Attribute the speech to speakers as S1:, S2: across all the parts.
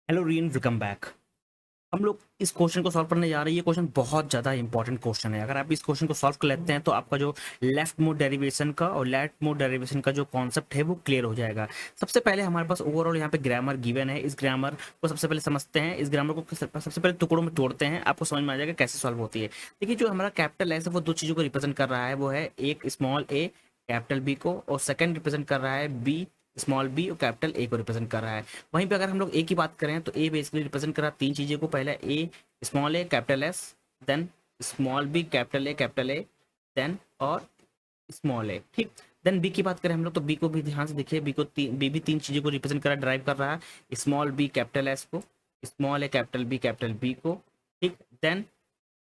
S1: Hello reign, welcome back. हम लोग इस क्वेश्चन को सॉल्व करने जा रहे हैं। ये क्वेश्चन बहुत ज़्यादा इंपॉर्टेंट क्वेश्चन है। अगर आप इस क्वेश्चन को सॉल्व कर लेते हैं तो आपका जो लेफ्ट मोड डेरिवेशन का और लेफ्ट मोड डेरिवेशन का जो कॉन्सेप्ट है वो क्लियर हो जाएगा। सबसे पहले हमारे पास ओवरऑल यहाँ पे ग्रामर गिवन है। इस ग्रामर को सबसे पहले समझते हैं। इस ग्रामर को सबसे पहले टुकड़ों में तोड़ते हैं, आपको समझ में आ जाएगा कैसे सॉल्व होती है। देखिए, जो हमारा कैपिटल एस है वो दो चीज़ों को रिप्रेजेंट कर रहा है। वो है एक स्मॉल ए कैपिटल बी को, और सेकंड रिप्रेजेंट कर रहा है बी स्मॉल बी और कैपिटल ए को रिप्रेजेंट कर रहा है। वहीं पे अगर हम लोग ए की बात करें तो ए बेसिकली रिप्रेजेंट कर रहा है तीन चीज़ों को। पहले a small A capital S, then small B capital A, then और स्मॉल ए। ठीक। देन बी की बात करें हम लोग तो बी को भी ध्यान से देखिए। बी भी तीन चीज़ों को रिप्रेजेंट कर रहा है, ड्राइव कर रहा है। स्मॉल बी कैपिटल एस को, स्मॉल ए कैपिटल बी को। ठीक। देन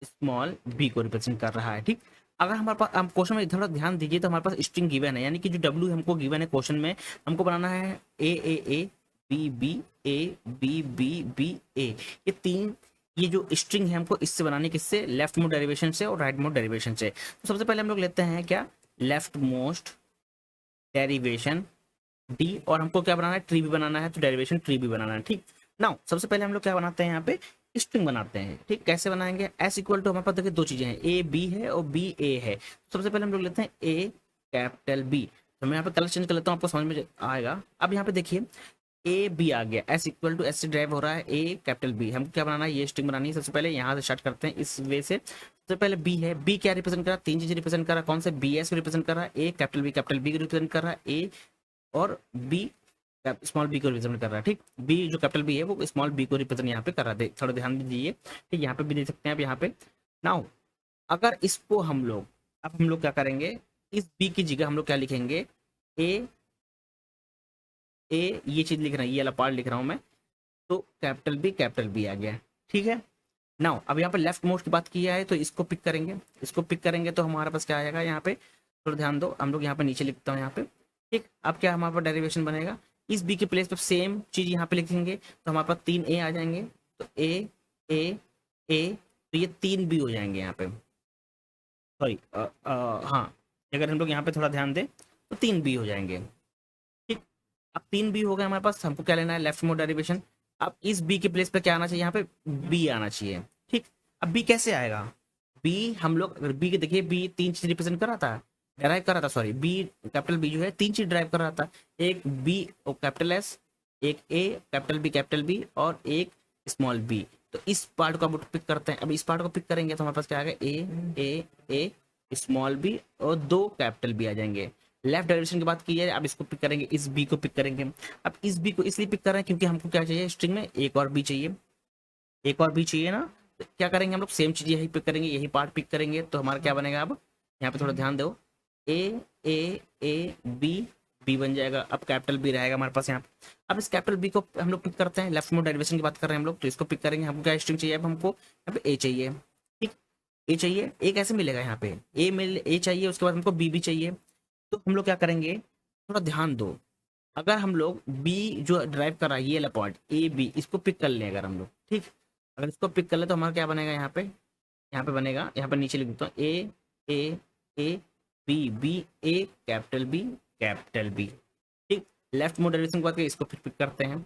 S1: स्मॉल बी को रिप्रेजेंट कर रहा है। ठीक। अगर हमारे पास, हम क्वेश्चन में थोड़ा ध्यान दीजिए तो हमारे पास स्ट्रिंग गिवन है, यानी कि जो डब्ल्यू हमको गिवन है क्वेश्चन में, हमको बनाना है a B b A B B b a. ये तीन, ये जो स्ट्रिंग है हमको इससे बनानी, किससे? लेफ्ट मोड डेरिवेशन से और राइट मोड डेरिवेशन से। तो सबसे पहले हम लोग लेते हैं क्या, लेफ्ट मोस्ट डेरिवेशन डी, और हमको क्या बनाना है, ट्री भी बनाना है, तो डेरिवेशन ट्री भी बनाना है। ठीक। नाउ सबसे पहले हम लोग क्या बनाते हैं, यहाँ पे स्ट्रिंग बनाते हैं। ठीक। कैसे बनाएंगे? एस इक्वल टू, हमारे पास देखिए दो चीजें हैं, ए बी है और बी ए है। सबसे पहले हम लोग लेते हैं ए कैपिटल बी। तो मैं यहाँ पे कलर चेंज कर लेता हूँ, आपको समझ में आएगा। अब यहाँ पे देखिए ए बी आ गया, एस इक्वल टू एस से ड्राइव हो रहा है ए कैपिटल बी। हमको क्या बनाना है, ये स्ट्रिंग बनानी है। सबसे पहले यहाँ से स्टार्ट करते हैं इस वे से। सबसे पहले बी है, बी क्या रिप्रेजेंट कर रहा है, तीन चीजें रिप्रेजेंट कर रहा है। कौन से? बी एस को रिप्रेजेंट कर रहा है, ए कैपिटल बी को रिप्रेजेंट कर रहा है, ए और बी स्मॉल बी को रिप्रेजेंट कर रहा है। ठीक। बी जो कैपिटल बी है वो स्मॉल बी को रिप्रेजेंट यहाँ पे कर रहा है, थोड़ा ध्यान दीजिए। ठीक। यहाँ पे भी देख सकते हैं आप यहाँ पे। नाउ अगर इसको हम लोग, अब हम लोग क्या करेंगे, इस बी की जगह हम लोग क्या लिखेंगे, ए ए ये चीज लिख रहे हैं, ये वाला पार्ट लिख रहा हूँ मैं। तो कैपिटल बी आ गया। ठीक है। नाउ अब यहाँ पे लेफ्ट मोस्ट की बात की है तो इसको पिक करेंगे। इसको पिक करेंगे तो हमारे पास क्या आएगा, यहाँ पे थोड़ा ध्यान दो, हम लोग यहाँ पे नीचे लिखता हूँ यहाँ पे। ठीक। अब क्या हमारे पास डेरिवेशन बनेगा, इस बी के प्लेस पे सेम चीज यहाँ पे लिखेंगे तो हमारे पास तीन ए आ जाएंगे। तो ए ए ए, तो ये तीन बी हो जाएंगे यहाँ पे। सॉरी, हाँ, अगर हम लोग यहाँ पे थोड़ा ध्यान दें तो तीन बी हो जाएंगे। ठीक। अब तीन बी हो गए हमारे पास, हमको क्या लेना है, लेफ्ट मोड डेरिवेशन। अब इस बी के प्लेस पे क्या आना चाहिए, यहाँ पे बी आना चाहिए। ठीक। अब बी कैसे आएगा, बी हम लोग अगर बी के देखिए, बी तीन चीज रिप्रेजेंट कर रहा था, ड्राइव कर रहा था। सॉरी, बी कैपिटल बी जो है तीन चीज ड्राइव कर रहा था। एक बी और कैपिटल एस, एक ए कैपिटल बी और एक स्मॉल बी। तो इस पार्ट को अब पिक करते हैं। अब इस पार्ट को पिक करेंगे तो हमारे पास क्या आएगा, ए स्मॉल बी और दो कैपिटल बी आ जाएंगे। लेफ्ट डायरेक्शन की बात की है, अब इसको पिक करेंगे, इस बी को पिक करेंगे। अब इस बी को इसलिए पिक कर रहे हैं क्योंकि हमको क्या चाहिए, स्ट्रिंग में एक और बी चाहिए, एक और बी चाहिए ना। तो क्या करेंगे हम लोग, सेम चीज यही पिक करेंगे, यही पार्ट पिक करेंगे। तो हमारा क्या बनेगा, अब यहाँ पे थोड़ा ध्यान दो, ए बी बी बन जाएगा। अब कैपिटल बी रहेगा हमारे पास यहाँ पे। अब इस कैपिटल बी को हम लोग पिक करते हैं, लेफ्ट मोड डेरिवेशन की बात कर रहे हैं हम लोग, तो इसको पिक करेंगे। हमको क्या स्ट्रिंग चाहिए, अब हमको यहाँ पे ए चाहिए। ठीक। ए चाहिए, ए कैसे मिलेगा, यहाँ पे ए चाहिए, उसके बाद हमको बी भी चाहिए। तो हम लोग क्या करेंगे, थोड़ा ध्यान दो। अगर हम लोग बी जो ड्राइव कर रहा है, ये वाला पॉइंट ए बी, इसको पिक कर लें अगर हम लोग। ठीक। अगर इसको पिक कर ले तो हमारा क्या बनेगा, यहाँ पे बनेगा, यहाँ पे नीचे लिख देता हूँ a a b A capital B. ठीक। लेफ्ट मोड डायरेक्शन के बाद इसको फिर पिक करते हैं।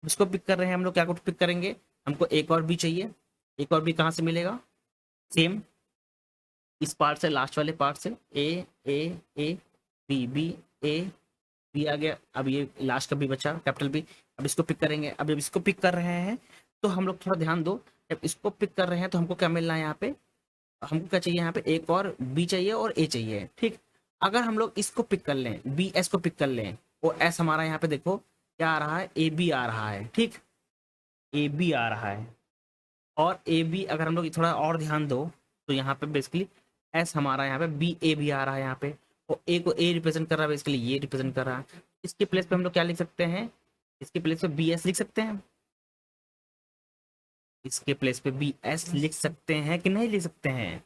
S1: इसको पिक कर रहे हैं हम लोग, क्या को पिक करेंगे, हमको एक और बी चाहिए। एक और बी कहाँ से मिलेगा, सेम इस पार्ट से, लास्ट वाले पार्ट से। ए बी ए बी आ गया। अब ये लास्ट का बी बचा कैपिटल बी। अब इसको पिक करेंगे। अब जब इसको पिक कर रहे हैं तो हम लोग थोड़ा ध्यान दो, जब इसको पिक कर रहे हैं तो हमको क्या मिलना है, यहाँ पे हमको क्या चाहिए, यहाँ पे एक और बी चाहिए और ए चाहिए। ठीक। अगर हम लोग इसको पिक कर लें, बी एस को पिक कर लें, और एस हमारा यहाँ पे देखो क्या आ रहा है, ए बी आ रहा है। ठीक। ए बी आ रहा है, और ए बी अगर हम लोग थोड़ा और ध्यान दो तो यहाँ पे बेसिकली एस हमारा यहाँ पे बी ए भी आ रहा है यहाँ पे, और ए को ए रिप्रेजेंट कर रहा है, बेसिकली ये रिप्रेजेंट कर रहा है। इसके प्लेस पे हम लोग क्या लिख सकते हैं, इसके प्लेस पे बी एस लिख सकते हैं। इसके प्लेस पे बी एस लिख सकते हैं कि नहीं लिख सकते हैं,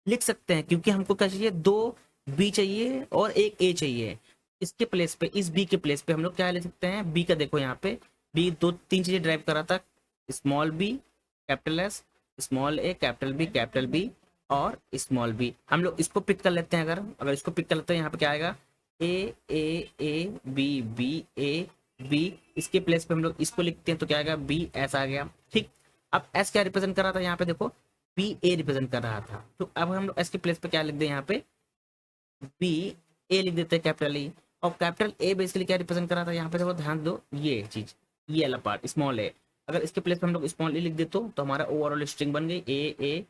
S1: लिख सकते हैं, क्योंकि हमको क्या चाहिए, दो बी चाहिए और एक ए चाहिए। इसके प्लेस पे, इस बी के प्लेस पे हम लोग क्या ले सकते हैं, बी का देखो यहाँ पे, बी दो तीन चीजें ड्राइव कर रहा था, small B capital S, small ए कैपिटल बी और स्मॉल बी। हम लोग इसको पिक कर लेते हैं। अगर अगर इसको पिक कर लेते हैं, यहाँ पे क्या आएगा, ए बी बी, इसके प्लेस पे हम लोग इसको लिखते हैं तो क्या आएगा बी एस आ गया। ठीक, अब एस क्या रिप्रेजेंट कर रहा था यहाँ पे देखो, बी ए रिप्रेजेंट कर रहा था, तो अब हम लोग एस के प्लेस पे क्या लिख दें यहाँ पे बी ए लिख देते हैं कैपिटल ए। और कैपिटल ए बेसिकली क्या रिप्रेजेंट कर रहा था यहाँ पे देखो ध्यान दो, ये चीज, ये वाला पार्ट स्मॉल ए, अगर इसके प्लेस पे हम लोग स्मॉल ए लिख दे तो हमारा ओवरऑल स्ट्रिंग बन गई a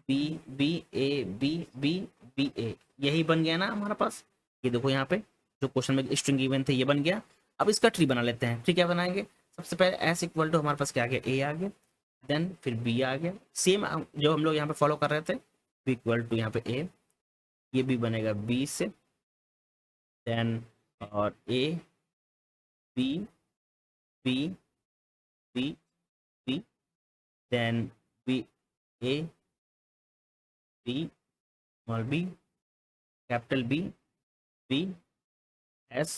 S1: B b A B B b a, यही बन गया ना हमारा पास। ये देखो यहाँ पे जो क्वेश्चन में स्ट्रिंग गिवन थे ये बन गया। अब इसका ट्री बना लेते हैं। ट्री क्या बनाएंगे, सबसे पहले एस इक्वल टू हमारे पास क्या आ गया ए आ गया, देन फिर बी आ गया, सेम जो हम लोग यहाँ पे फॉलो कर रहे थे, बी इक्वल टू यहाँ पे ए, ये भी बनेगा बी से, देन और A B B B B, then B A B small B capital B B S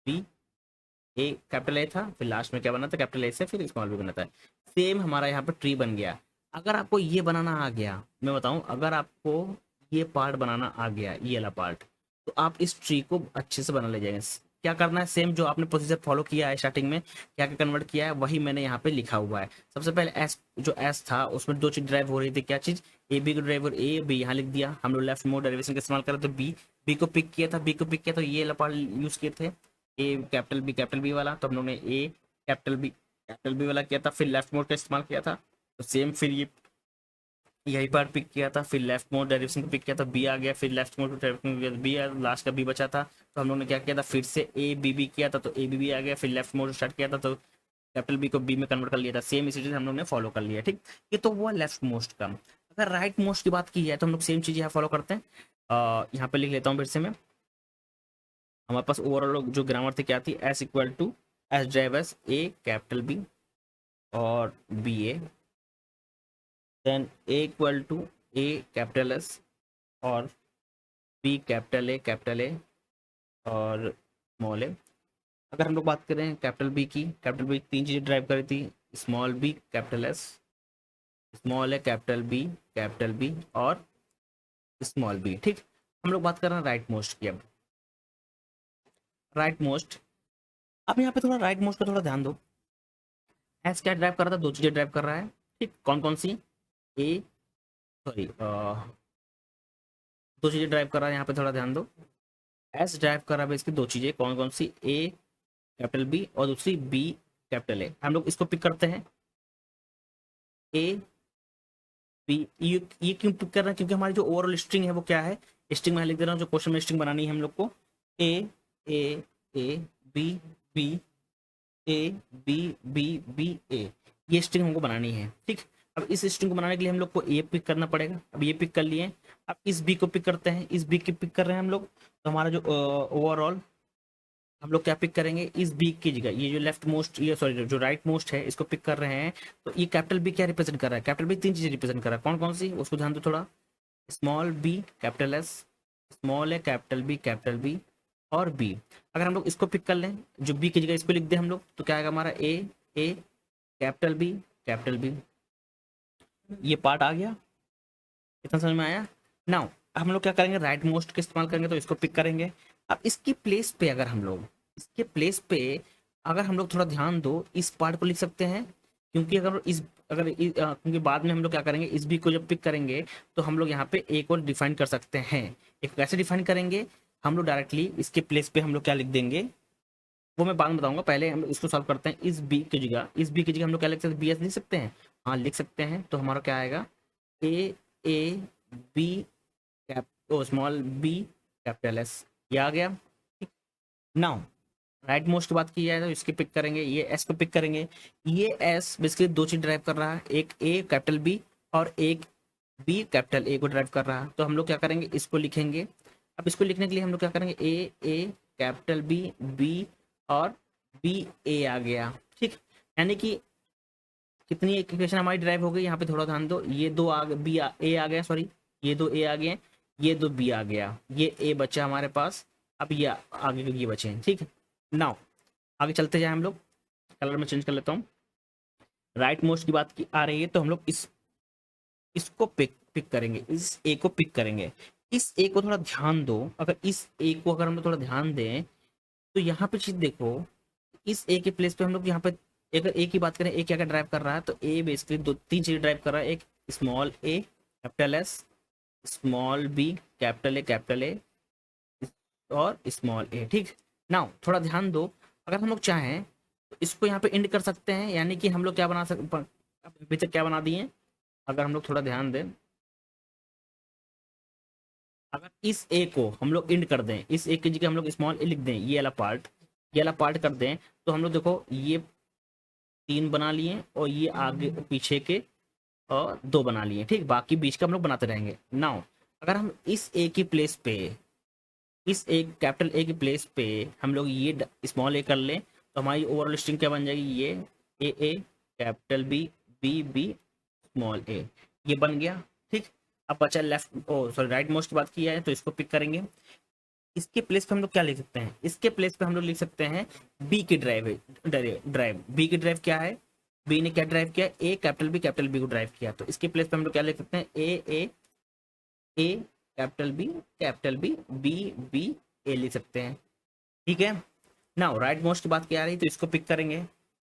S1: B, A capital A था, फिर लास्ट में क्या बना था कैपिटल ए से फिर स्मॉल बी बना था। सेम हमारा यहाँ पे ट्री बन गया। अगर आपको ये बनाना आ गया, मैं बताऊं, अगर आपको ये पार्ट बनाना आ गया, ये वाला पार्ट, तो आप इस ट्री को अच्छे से बना ले जाएंगे। क्या करना है, सेम जो आपने प्रोसीजर फॉलो किया है स्टार्टिंग में, क्या क्या कन्वर्ट किया है वही मैंने यहाँ पे लिखा हुआ है। सबसे पहले एस, जो एस था उसमें दो चीज ड्राइव हो रही थी, क्या चीज, ए बी को ड्राइवर ए बी यहाँ लिख दिया, हम लोग लेफ्ट मोड डेरिवेशन का इस्तेमाल करें तो बी, बी को पिक किया था, बी को पिक किया तो ये पार्ट यूज किए थे, ए कैपिटल बी वाला, तो हम लोग ने ए कैपिटल बी वाला किया था, फिर लेफ्ट मोड का इस्तेमाल किया था, तो सेम फिर ये यही पार्ट पिक किया था, फिर लेफ्ट मोड डेरिवेशन को पिक किया था, बी आ गया, फिर leftmost derivation B, last का बी बचा था, तो हम लोग ने क्या किया था फिर से ए बी बी किया था, तो ए बी बी आ गया, फिर लेफ्ट मोड स्टार्ट किया था तो कैपिटल बी को बी में कन्वर्ट कर लिया था। सेम इसी चीज हम लोग ने फॉलो कर लिया। ठीक, ये तो हुआ लेफ्ट मोस्ट का। अगर राइट मोस्ट की बात की जाए तो हम लोग सेम चीज यहाँ फॉलो करते हैं। यहाँ पे लिख लेता हूँ फिर से मैं, हमारे पास ओवरऑल जो ग्रामर थी क्या थी, S equal to S drive S a capital B और b a, then A equal to a capital S और बी कैपिटल ए और स्मॉल ए। अगर हम लोग बात करें कैपिटल बी की, कैपिटल बी तीन चीज़ें ड्राइव करी थी, small B capital S, small ए कैपिटल बी और स्मॉल बी। ठीक, हम लोग बात कर रहे हैं राइट मोस्ट की। अब राइट मोस्ट, अब यहाँ पे थोड़ा राइट मोस्ट पे थोड़ा ध्यान दो। एस क्या ड्राइव कर रहा था, दो चीज़ें ड्राइव कर रहा है। ठीक, कौन कौन सी, ए सॉरी दो चीज़ें ड्राइव कर रहा है, यहाँ पे थोड़ा ध्यान दो। एस ड्राइव कर रहा है इसकी दो चीज़ें, कौन कौन सी, ए कैपिटल बी और दूसरी बी कैपिटल ए। हम लोग इसको पिक करते हैं, ए बी, ये क्यों पिक कर रहे हैं, क्योंकि हमारी जो ओवरऑल स्ट्रिंग है वो क्या है, स्ट्रिंग में लिख दे रहा हूँ, जो क्वेश्चन में स्ट्रिंग बनानी है हम लोग को, a a a B b A B B b a, ये स्ट्रिंग हमको बनानी है। ठीक, अब इस स्ट्रिंग को बनाने के लिए हम लोग को ए पिक करना पड़ेगा। अब ये पिक कर लिए, अब इस बी को पिक करते हैं, इस बी की पिक कर रहे हैं हम लोग, तो हमारा जो ओवरऑल हम लोग क्या पिक करेंगे, इस बी की जगह ये जो लेफ्ट मोस्ट, ये सॉरी जो राइट मोस्ट है इसको पिक कर रहे हैं। तो ये कैपिटल बी क्या रिप्रेजेंट कर रहा है, कैपिटल बी तीन चीजें रिप्रेजेंट कर रहा है, कौन कौन सी उसको ध्यान दो थोड़ा, small B capital S, small ए कैपिटल बी और बी। अगर हम लोग इसको पिक कर लें, जो बी की जगह इसको लिख दें हम लोग, तो क्या आएगा हमारा ए कैपिटल बी, ये पार्ट आ गया, इतना समझ में आया। नाउ हम लोग क्या करेंगे, राइट मोस्ट का इस्तेमाल करेंगे, तो इसको पिक करेंगे। अब इसकी प्लेस पे अगर हम लोग, इसके प्लेस पे अगर हम लोग थोड़ा ध्यान दो, इस पार्ट को लिख सकते हैं, क्योंकि क्योंकि बाद में हम लोग क्या करेंगे, इस बी को जब पिक करेंगे तो हम लोग यहाँ पे ए को डिफाइन कर सकते हैं। एक कैसे डिफाइन करेंगे, हम लोग डायरेक्टली इसके प्लेस पे हम लोग क्या लिख देंगे, वो मैं बाद में बताऊंगा, पहले हम इसको सॉल्व करते हैं। इस बी की जगह हम लोग क्या लिख सकते हैं, बी एस लिख सकते हैं, हाँ लिख सकते हैं। तो हमारा क्या आएगा, A B small B capital S, ये आ गया। नाउ राइट मोस्ट की बात की जाए तो इसकी पिक करेंगे, ये एस को पिक करेंगे। ये एस बेसिकली दो चीज ड्राइव कर रहा है, एक ए कैपिटल बी और एक बी कैपिटल ए को ड्राइव कर रहा है। तो हम लोग क्या करेंगे, इसको लिखेंगे। अब इसको लिखने के लिए हम लोग क्या करेंगे, ए कैपिटल बी और बी ए आ गया। ठीक, यानी कि कितनी इक्वेशन हमारी ड्राइव हो गई, यहाँ पे थोड़ा ध्यान दो, ये दो ए आ गया, सॉरी ये दो ए आ गए, ये दो बी आ गया, ये ए बचा हमारे पास, अब ये आगे के ये बचे हैं। ठीक है, नाउ आगे चलते जाए हम लोग, कलर में चेंज कर लेता हूँ। राइट मोस्ट की बात की आ रही है तो हम लोग इसको पिक करेंगे, इस ए को पिक करेंगे। इस ए को थोड़ा ध्यान दो, अगर इस ए को अगर हम लोग थोड़ा ध्यान दें तो यहाँ पे चीज देखो, इस ए के प्लेस पे हम लोग यहाँ पे अगर ए की बात करें, ए क्या क्या ड्राइव कर रहा है, तो ए बेसिकली दो तीन चीजें ड्राइव कर रहा है। एक small A capital S, small B capital A और स्मॉल ए। ठीक, नाउ थोड़ा ध्यान दो, अगर हम लोग चाहें तो इसको यहाँ पे इंड कर सकते हैं, यानी कि हम लोग क्या बना सकते, अभी तक क्या बना दिए, अगर हम लोग थोड़ा ध्यान दें, अगर इस ए को हम लोग इंड कर दें, इस ए की जगह हम लोग स्मॉल ए लिख दें, ये वाला पार्ट कर दें, तो हम लोग देखो ये 3 बना लिए और ये आगे पीछे के और 2 बना लिए। ठीक, बाकी बीच का हम लोग बनाते रहेंगे। नाउ अगर हम इस ए की प्लेस पे, इस ए कैपिटल ए की प्लेस पे हम लोग ये स्मॉल ए कर लें, तो हमारी ओवरऑल स्ट्रिंग क्या बन जाएगी, ये a capital B B b small a, ये बन गया। ठीक, अब बचा left oh sorry right most की बात की है, तो इसको पिक करेंगे। इसके प्लेस पे हम लोग क्या लिख सकते हैं, इसके प्लेस पे हम लोग लिख सकते हैं बी की ड्राइव बी की ड्राइव क्या है, बी ने क्या ड्राइव किया, ए कैपिटल बी को ड्राइव किया, तो इसके प्लेस पे हम लोग क्या लिख सकते हैं, ए कैपिटल बी बी बी ए लिख सकते हैं। ठीक है, नाउ राइट मोस्ट की बात की आ रही, तो इसको पिक करेंगे।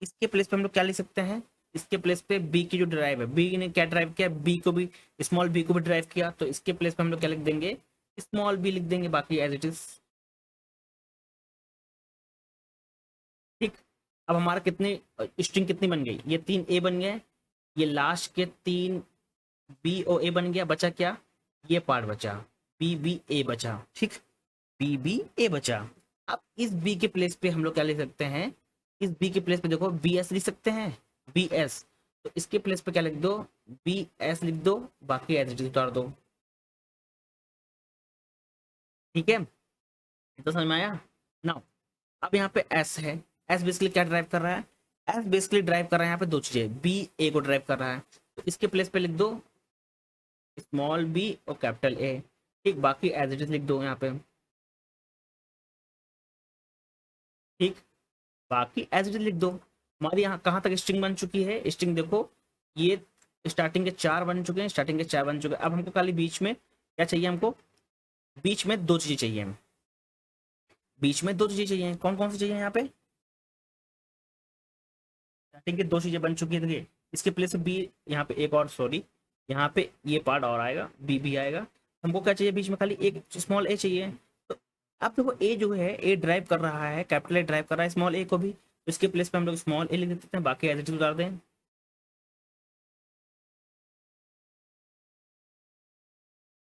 S1: इसके प्लेस पे हम लोग क्या लिख सकते हैं, इसके प्लेस पे बी की जो ड्राइव है, बी ने क्या ड्राइव किया, बी को भी स्मॉल बी को भी ड्राइव किया, तो इसके प्लेस पे हम लोग क्या लिख देंगे, स्मॉल बी लिख देंगे, बाकी एज इट इज। ठीक, अब हमारा कितनी स्ट्रिंग कितनी बन गई, ये 3 ए बन गए, ये लास्ट के 3 बी ओ ए बन गया, बचा क्या, ये पार्ट बचा बी बी ए बचा। ठीक, बी बी ए बचा। अब इस बी के प्लेस पे हम लोग क्या लिख सकते हैं, इस बी के प्लेस पे देखो बी एस लिख सकते हैं, बी एस, तो इसके प्लेस पे क्या लिख दो, बी एस लिख दो, बाकी एज इट इज उतार दो। ठीक है, तो समझ में आया। नाउ अब यहाँ पे एस है, एस बेसिकली क्या ड्राइव कर रहा है, एस बेसिकली ड्राइव कर रहा है यहाँ पे 2 चीजें, बी ए को ड्राइव कर रहा है, तो इसके प्लेस पे लिख दो स्मॉल बी और कैपिटल ए। ठीक, बाकी एज इट इज लिख दो यहाँ पे। ठीक, बाकी एज इट इज लिख दो। हमारी यहाँ कहाँ तक स्ट्रिंग बन चुकी है, स्ट्रिंग देखो ये स्टार्टिंग के 4 बन चुके हैं, स्टार्टिंग के 4 बन चुके हैं। अब हमको खाली बीच में क्या चाहिए, हमको बीच में 2 चीजें चाहिए, बीच में 2 चीजें चाहिए, कौन कौन सी चाहिए यहाँ पे, स्टार्टिंग के 2 चीजें बन चुकी है, देखिए इसके प्लेस बी, यहाँ पे एक और सॉरी यहाँ पे ये पार्ट और आएगा, बी भी आएगा, हमको क्या चाहिए, बीच में खाली एक स्मॉल ए चाहिए। तो अब देखो ए जो है, ए ड्राइव कर रहा है, कैपिटल ए ड्राइव कर रहा है स्मॉल ए को भी, तो इसके प्लेस पे हम लोग स्मॉल ए लिख देते हैं, बाकी एज इट इज उतार दें।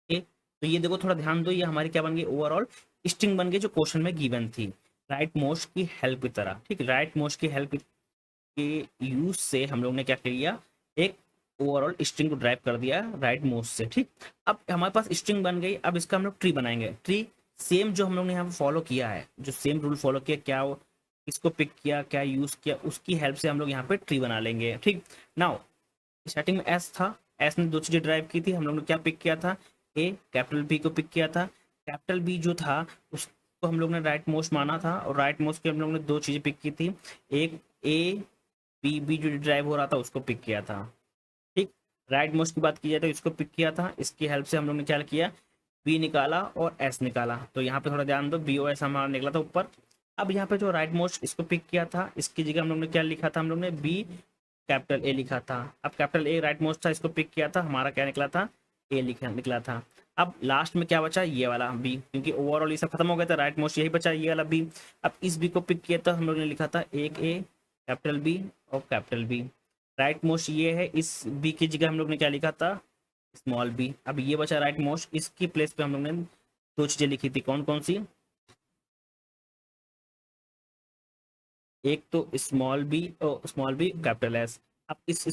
S1: ए, तो ये देखो थोड़ा ध्यान दो, ये हमारी क्या बन गई, ओवरऑल स्ट्रिंग बन गई जो क्वेश्चन में गिवन थी, राइट मोस्ट की हेल्प की तरह। ठीक, राइट मोस्ट की हेल्प के यूज से हम लोग ने क्या किया, एक ओवरऑल स्ट्रिंग को ड्राइव कर दिया राइट मोस्ट से। ठीक, अब हमारे पास स्ट्रिंग बन गई, अब इसका हम लोग ट्री बनाएंगे। ट्री सेम जो हम लोग ने यहाँ पे फॉलो किया है, जो सेम रूल फॉलो किया, क्या वो इसको पिक किया, क्या यूज किया, उसकी हेल्प से हम लोग यहाँ पे ट्री बना लेंगे। ठीक, नाउ स्टार्टिंग में एस था, एस ने 2 चीजें ड्राइव की थी, हम लोग ने क्या पिक किया था, ए कैपिटल बी को पिक किया था, कैपिटल बी जो था उसको हम लोग ने राइट मोस्ट माना था, और राइट मोस्ट के हम लोग ने 2 चीजें पिक की थी, एक ए बी बी जो ड्राइव हो रहा था उसको पिक किया था। ठीक, राइट मोस्ट की बात की जाए तो इसको पिक किया था, इसकी हेल्प से हम लोग ने क्या किया, बी निकाला और एस निकाला, तो यहाँ पे थोड़ा ध्यान दो, बी और एस हमारा निकला था ऊपर। अब यहाँ पे जो राइट मोस्ट इसको पिक किया था, इसकी जगह हम लोग ने क्या लिखा था, हम लोग ने बी कैपिटल ए लिखा था। अब कैपिटल ए राइट मोस्ट था, इसको पिक किया था, हमारा क्या निकला था, ए निकला था। अब लास्ट में क्या बचा, ये वाला बी, क्योंकि ओवरऑल ये सब खत्म हो गया था, राइट मोस्ट यही बचा, ये वाला बी। अब इस बी को पिक किया था, हम लोग ने लिखा था एक ए कैपिटल बी और कैपिटल बी, राइट मोस्ट ये है, इस बी की जगह हम लोग ने क्या लिखा था, स्मॉल बी। अब ये बचा राइट मोस्ट, इसकी प्लेस पे हम लोग ने 2 चीजें लिखी थी, कौन कौन सी, एक तो स्मॉल बी कैपिटल एस। अब इस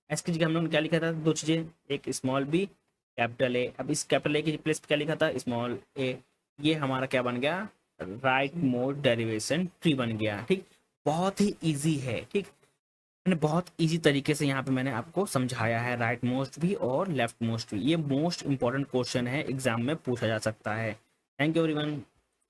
S1: एस की जगह हम लोग ने क्या लिखा था, 2 चीजें, एक स्मॉल बी कैपिटल ए। अब इस कैपिटल ए की प्लेस पे क्या लिखा था, स्मॉल ए। ये हमारा क्या बन गया, राइट मोड डेरिवेशन ट्री बन गया। ठीक, बहुत ही इजी है। ठीक, मैंने बहुत इजी तरीके से यहाँ पे मैंने आपको समझाया है, राइट मोस्ट भी और लेफ्ट मोस्ट भी। ये मोस्ट इंपॉर्टेंट क्वेश्चन है, एग्जाम में पूछा जा सकता है। Thank you everyone.